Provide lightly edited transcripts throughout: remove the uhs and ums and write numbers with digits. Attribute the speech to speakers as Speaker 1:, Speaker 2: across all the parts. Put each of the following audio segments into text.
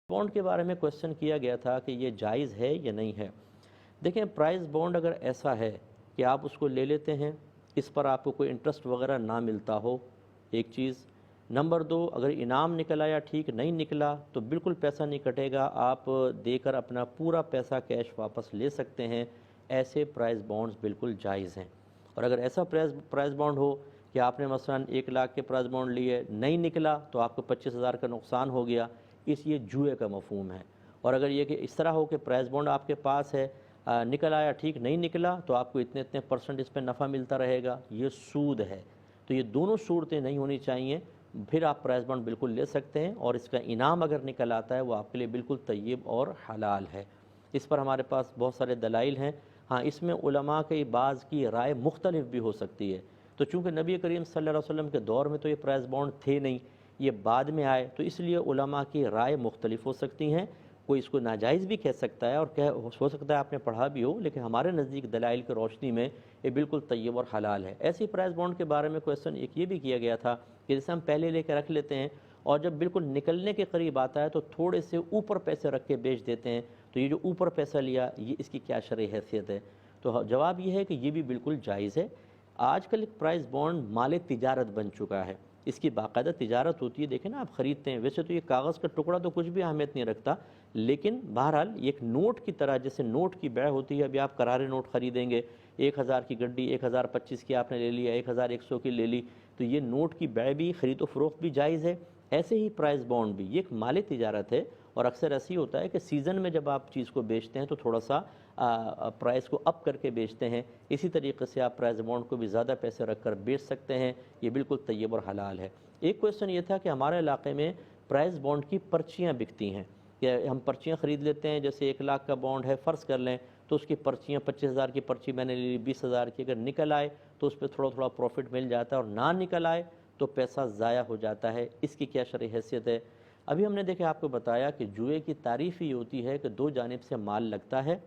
Speaker 1: Bond के बारे में क्वेश्चन किया गया था कि ये जायज़ है या नहीं है। देखें, प्राइस बॉन्ड अगर ऐसा है कि आप उसको ले लेते हैं, इस पर आपको कोई इंटरेस्ट वगैरह ना मिलता हो, एक चीज़। नंबर दो, अगर इनाम निकला या ठीक नहीं निकला तो बिल्कुल पैसा नहीं कटेगा, आप देकर अपना पूरा पैसा कैश वापस ले सकते हैं। ऐसे प्राइस बॉन्ड्स बिल्कुल जायज़ हैं। और अगर ऐसा प्राइस बॉन्ड हो कि आपने मसलन 1 लाख के प्राइस बॉन्ड लिए, नहीं निकला तो आपको 25,000 का नुकसान हो गया, इस ये जुए का मफहूम है। और अगर ये कि इस तरह हो कि प्राइस बॉन्ड आपके पास है, निकल आया ठीक नहीं निकला तो आपको इतने इतने परसेंट इस पर नफ़ा मिलता रहेगा, ये सूद है। तो ये दोनों सूरतें नहीं होनी चाहिए, फिर आप प्राइस बॉन्ड बिल्कुल ले सकते हैं और इसका इनाम अगर निकल आता है वो आपके लिए बिल्कुल तय्यब और हलाल है। इस पर हमारे पास बहुत सारे दलाइल हैं। हाँ, इसमें उलमा के बाज़ की राय मुख्तलिफ भी हो सकती है। तो चूँकि नबी करीम सल्लल्लाहु अलैहि वसल्लम के दौर में तो ये प्राइस बॉन्ड थे नहीं, ये बाद में आए, तो इसलिए उलमा की राय मुख्तलिफ हो सकती हैं। कोई इसको नाजायज़ भी कह सकता है और हो सकता है आपने पढ़ा भी हो, लेकिन हमारे नज़दीक दलाइल की रोशनी में ये बिल्कुल तय्यब और हलाल है। ऐसे ही प्राइस बॉन्ड के बारे में क्वेश्चन एक ये भी किया गया था कि जैसे हम पहले लेकर रख लेते हैं और जब बिल्कुल निकलने के करीब आता है तो थोड़े से ऊपर पैसे रख के बेच देते हैं, तो ये जो ऊपर पैसा लिया ये इसकी क्या शरई हैसियत है? तो जवाब ये है कि ये भी बिल्कुल जायज़ है। आजकल एक प्राइस बॉन्ड माल तिजारत बन चुका है, इसकी बाकायदा तिजारत होती है। देखें ना, आप ख़रीदते हैं, वैसे तो ये कागज़ का टुकड़ा तो कुछ भी अहमियत नहीं रखता, लेकिन बहरहाल ये एक नोट की तरह, जैसे नोट की बैع होती है। अभी आप करारे नोट ख़रीदेंगे, 1,000 की गड्डी 1,025 की आपने ले लिया, 1,100 की ले ली, तो ये नोट की बैع भी, ख़रीद व फ़रोख्त भी जायज़ है। ऐसे ही प्राइस बॉन्ड भी ये एक माल तिजारत है और अक्सर ऐसी होता है कि सीज़न में जब आप चीज़ को बेचते हैं तो थोड़ा सा प्राइस को अप करके बेचते हैं। इसी तरीके से आप प्राइस बॉन्ड को भी ज़्यादा पैसे रख कर बेच सकते हैं, ये बिल्कुल तय्यब और हलाल है। एक क्वेश्चन ये था कि हमारे इलाके में प्राइस बॉन्ड की पर्चियाँ बिकती हैं, या हम पर्चियाँ ख़रीद लेते हैं। जैसे 1 लाख का बॉन्ड है फ़र्ज़ कर लें, तो उसकी पर्चियाँ 25,000 की पर्ची मैंने ले ली, 20,000 की, अगर निकल आए तो उस पर थोड़ा थोड़ा प्रॉफिट मिल जाता है और ना निकल आए तो पैसा ज़ाया हो जाता है। इसकी क्या शरई हैसियत है? अभी हमने देखे, आपको बताया कि जुए की तारीफ़ ही होती है कि दो जानिब से माल लगता है,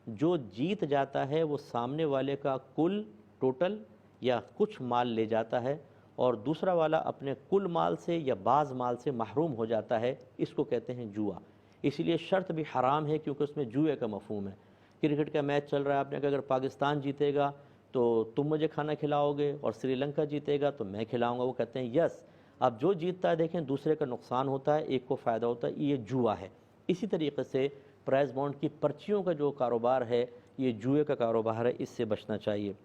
Speaker 1: जो जीत जाता है वो सामने वाले का कुल टोटल या कुछ माल ले जाता है और दूसरा वाला अपने कुल माल से या बाज़ माल से महरूम हो जाता है। इसको कहते हैं जुआ। इसीलिए शर्त भी हराम है क्योंकि उसमें जुए का मफहूम है। क्रिकेट का मैच चल रहा है, आपने कहा अगर पाकिस्तान जीतेगा तो तुम मुझे खाना खिलाओगे और श्रीलंका जीतेगा तो मैं खिलाऊंगा, वो कहते हैं यस। अब जो जीतता है, देखें, दूसरे का नुकसान होता है, एक को फ़ायदा होता है, ये जुआ है। इसी तरीके से प्राइस बॉन्ड की पर्चियों का जो कारोबार है ये जुए का कारोबार है, इससे बचना चाहिए।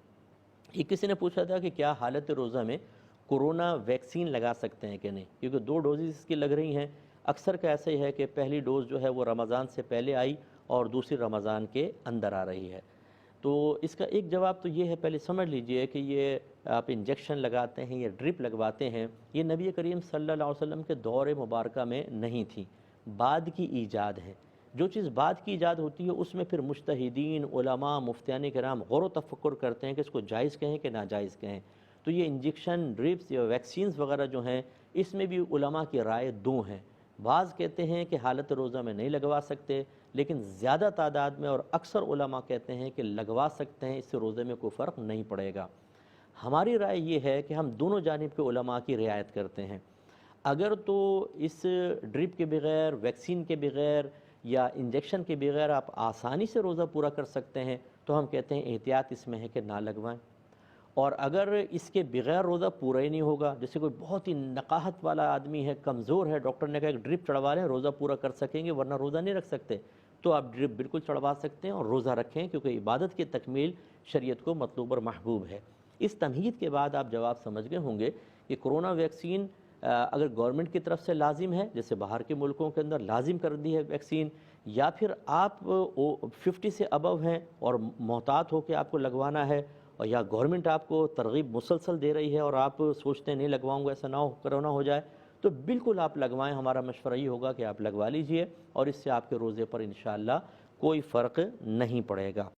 Speaker 1: ये किसी ने पूछा था कि क्या हालत रोज़ा में कोरोना वैक्सीन लगा सकते हैं कि नहीं, क्योंकि 2 डोजेज़ इसकी लग रही हैं। अक्सर का ऐसा ही है कि पहली डोज़ जो है वो रमज़ान से पहले आई और दूसरी रमज़ान के अंदर आ रही है। तो इसका एक जवाब तो ये है, पहले समझ लीजिए कि ये आप इंजेक्शन लगाते हैं या ड्रिप लगवाते हैं, ये नबी करीम सल्लल्लाहु अलैहि वसल्लम के दौर मुबारक में नहीं थी, बाद की ईजाद है। जो चीज़ बाद की ईजाद होती है उसमें फिर मुज्तहिदीन, उलमा, मुफ्तियान किराम गौर व तफक्कुर करते हैं कि इसको जायज़ कहें कि नाजायज़ कहें। तो ये इंजेक्शन, ड्रिप्स या वैक्सीन्स वगैरह जो हैं, इसमें भी उलमा की राय दो हैं। बाज़ कहते हैं कि हालत रोज़ा में नहीं लगवा सकते, लेकिन ज़्यादा तादाद में और अक्सर उलमा कहते हैं कि लगवा सकते हैं, इससे रोज़े में कोई फ़र्क नहीं पड़ेगा। हमारी राय ये है कि हम दोनों जानिब के उलमा की रियायत करते हैं। अगर तो इस ड्रिप के बग़ैर, वैक्सीन के बग़ैर या इंजेक्शन के बग़ैर आप आसानी से रोज़ा पूरा कर सकते हैं तो हम कहते हैं एहतियात इसमें है कि ना लगवाएं। और अगर इसके बग़ैर रोज़ा पूरा ही नहीं होगा, जैसे कोई बहुत ही नकाहत वाला आदमी है, कमज़ोर है, डॉक्टर ने कहा एक ड्रिप चढ़वा लें रोज़ा पूरा कर सकेंगे वरना रोज़ा नहीं रख सकते, तो आप ड्रिप बिल्कुल चढ़वा सकते हैं और रोज़ा रखें, क्योंकि इबादत की तकमील शरीयत को मतलूब और महबूब है। इस तमहीद के बाद आप जवाब समझ गए होंगे कि कोरोना वैक्सीन अगर गवर्नमेंट की तरफ से लाजिम है, जैसे बाहर के मुल्कों के अंदर लाजिम कर दी है वैक्सीन, या फिर आप 50 से अबव हैं और मोहतात हो के आपको लगवाना है, और या गवर्नमेंट आपको तरगीब मुसलसल दे रही है और आप सोचते हैं नहीं लगवाऊंगा, ऐसा ना हो, कोरोना हो जाए, तो बिल्कुल आप लगवाएं। हमारा मशवरा ये होगा कि आप लगवा लीजिए और इससे आपके रोज़े पर इंशाअल्लाह कोई फ़र्क नहीं पड़ेगा।